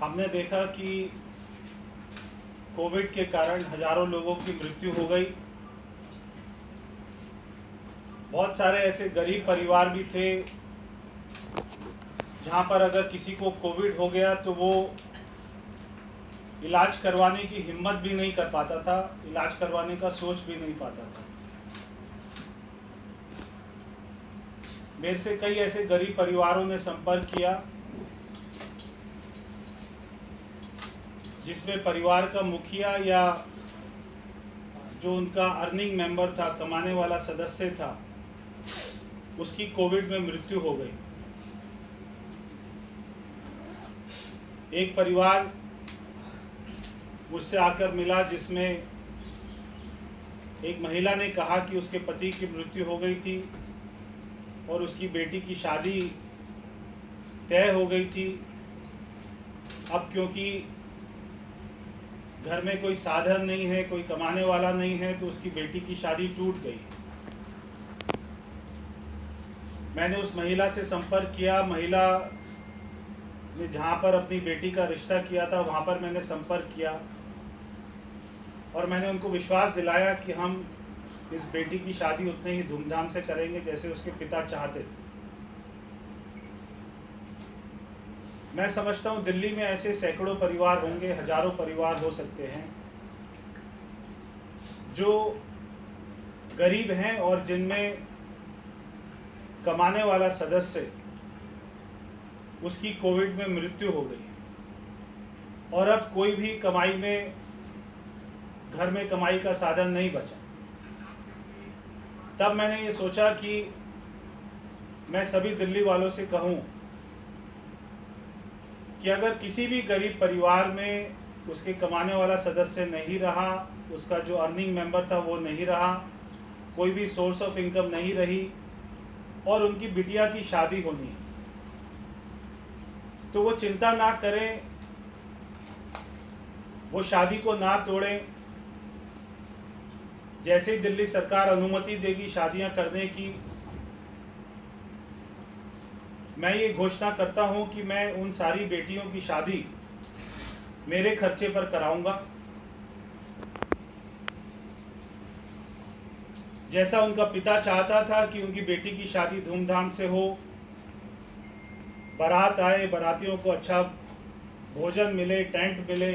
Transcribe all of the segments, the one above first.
हमने देखा कि कोविड के कारण हजारों लोगों की मृत्यु हो गई। बहुत सारे ऐसे गरीब परिवार भी थे जहां पर अगर किसी को कोविड हो गया तो वो इलाज करवाने की हिम्मत भी नहीं कर पाता था, इलाज करवाने का सोच भी नहीं पाता था। मेरे से कई ऐसे गरीब परिवारों ने संपर्क किया जिसमें परिवार का मुखिया या जो उनका अर्निंग मेंबर था, कमाने वाला सदस्य था, उसकी कोविड में मृत्यु हो गई। एक परिवार मुझसे आकर मिला जिसमें एक महिला ने कहा कि उसके पति की मृत्यु हो गई थी और उसकी बेटी की शादी तय हो गई थी। अब क्योंकि घर में कोई साधन नहीं है, कोई कमाने वाला नहीं है, तो उसकी बेटी की शादी टूट गई। मैंने उस महिला से संपर्क किया। महिला ने जहाँ पर अपनी बेटी का रिश्ता किया था वहाँ पर मैंने संपर्क किया और मैंने उनको विश्वास दिलाया कि हम इस बेटी की शादी उतने ही धूमधाम से करेंगे जैसे उसके पिता चाहते थे। मैं समझता हूँ दिल्ली में ऐसे सैकड़ों परिवार होंगे, हजारों परिवार हो सकते हैं जो गरीब हैं और जिनमें कमाने वाला सदस्य उसकी कोविड में मृत्यु हो गई और अब कोई भी कमाई में, घर में कमाई का साधन नहीं बचा। तब मैंने ये सोचा कि मैं सभी दिल्ली वालों से कहूँ कि अगर किसी भी गरीब परिवार में उसके कमाने वाला सदस्य नहीं रहा, उसका जो अर्निंग मेंबर था वो नहीं रहा, कोई भी सोर्स ऑफ इनकम नहीं रही और उनकी बिटिया की शादी होनी है, तो वो चिंता ना करें, वो शादी को ना तोड़ें। जैसे ही दिल्ली सरकार अनुमति देगी शादियां करने की, मैं ये घोषणा करता हूं कि मैं उन सारी बेटियों की शादी मेरे खर्चे पर कराऊंगा। जैसा उनका पिता चाहता था कि उनकी बेटी की शादी धूमधाम से हो, बारात आए, बारातियों को अच्छा भोजन मिले, टेंट मिले,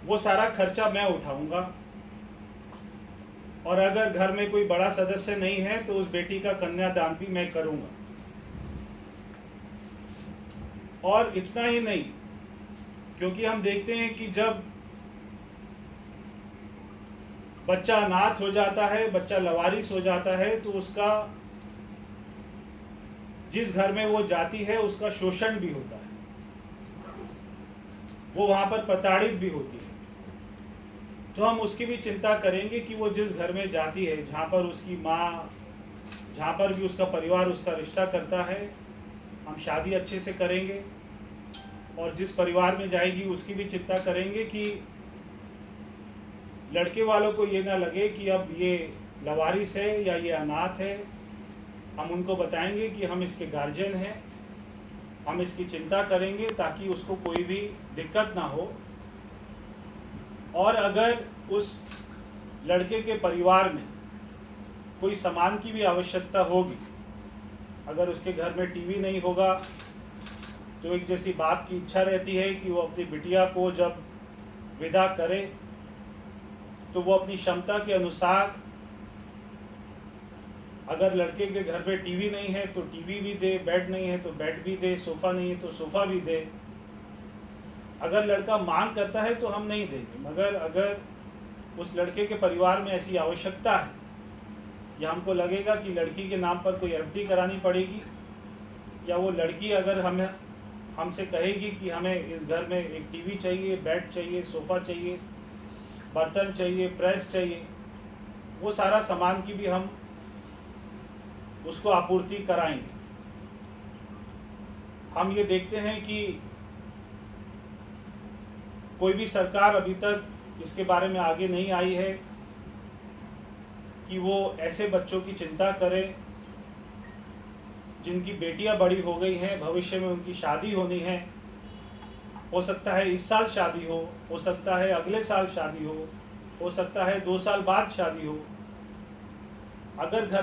वो सारा खर्चा मैं उठाऊंगा। और अगर घर में कोई बड़ा सदस्य नहीं है तो उस बेटी का कन्यादान भी मैं करूंगा। और इतना ही नहीं, क्योंकि हम देखते हैं कि जब बच्चा अनाथ हो जाता है, बच्चा लवारिस हो जाता है, तो उसका, जिस घर में वो जाती है उसका शोषण भी होता है, वो वहां पर प्रताड़ित भी होती है। तो हम उसकी भी चिंता करेंगे कि वो जिस घर में जाती है, जहाँ पर उसकी माँ, जहाँ पर भी उसका परिवार उसका रिश्ता करता है, हम शादी अच्छे से करेंगे। और जिस परिवार में जाएगी उसकी भी चिंता करेंगे कि लड़के वालों को ये ना लगे कि अब ये लवारिस है या ये अनाथ है। हम उनको बताएंगे कि हम इसके गार्जियन हैं, हम इसकी चिंता करेंगे ताकि उसको कोई भी दिक्कत ना हो। और अगर उस लड़के के परिवार में कोई सामान की भी आवश्यकता होगी, अगर उसके घर में टीवी नहीं होगा, तो एक जैसी बाप की इच्छा रहती है कि वो अपनी बिटिया को जब विदा करे तो वो अपनी क्षमता के अनुसार, अगर लड़के के घर में टीवी नहीं है तो टीवी भी दे, बेड नहीं है तो बेड भी दे, सोफ़ा नहीं है तो सोफ़ा भी दे। अगर लड़का मांग करता है तो हम नहीं देंगे, मगर अगर उस लड़के के परिवार में ऐसी आवश्यकता है या हमको लगेगा कि लड़की के नाम पर कोई एफडी करानी पड़ेगी, या वो लड़की अगर हमसे कहेगी कि हमें इस घर में एक टीवी चाहिए, बेड चाहिए, सोफ़ा चाहिए, बर्तन चाहिए, प्रेस चाहिए, वो सारा सामान की भी हम उसको आपूर्ति कराएंगे। हम ये देखते हैं कि कोई भी सरकार अभी तक इसके बारे में आगे नहीं आई है कि वो ऐसे बच्चों की चिंता करे जिनकी बेटियां बड़ी हो गई हैं, भविष्य में उनकी शादी होनी है, हो सकता है इस साल शादी हो सकता है अगले साल शादी हो सकता है 2 साल बाद शादी हो। अगर घर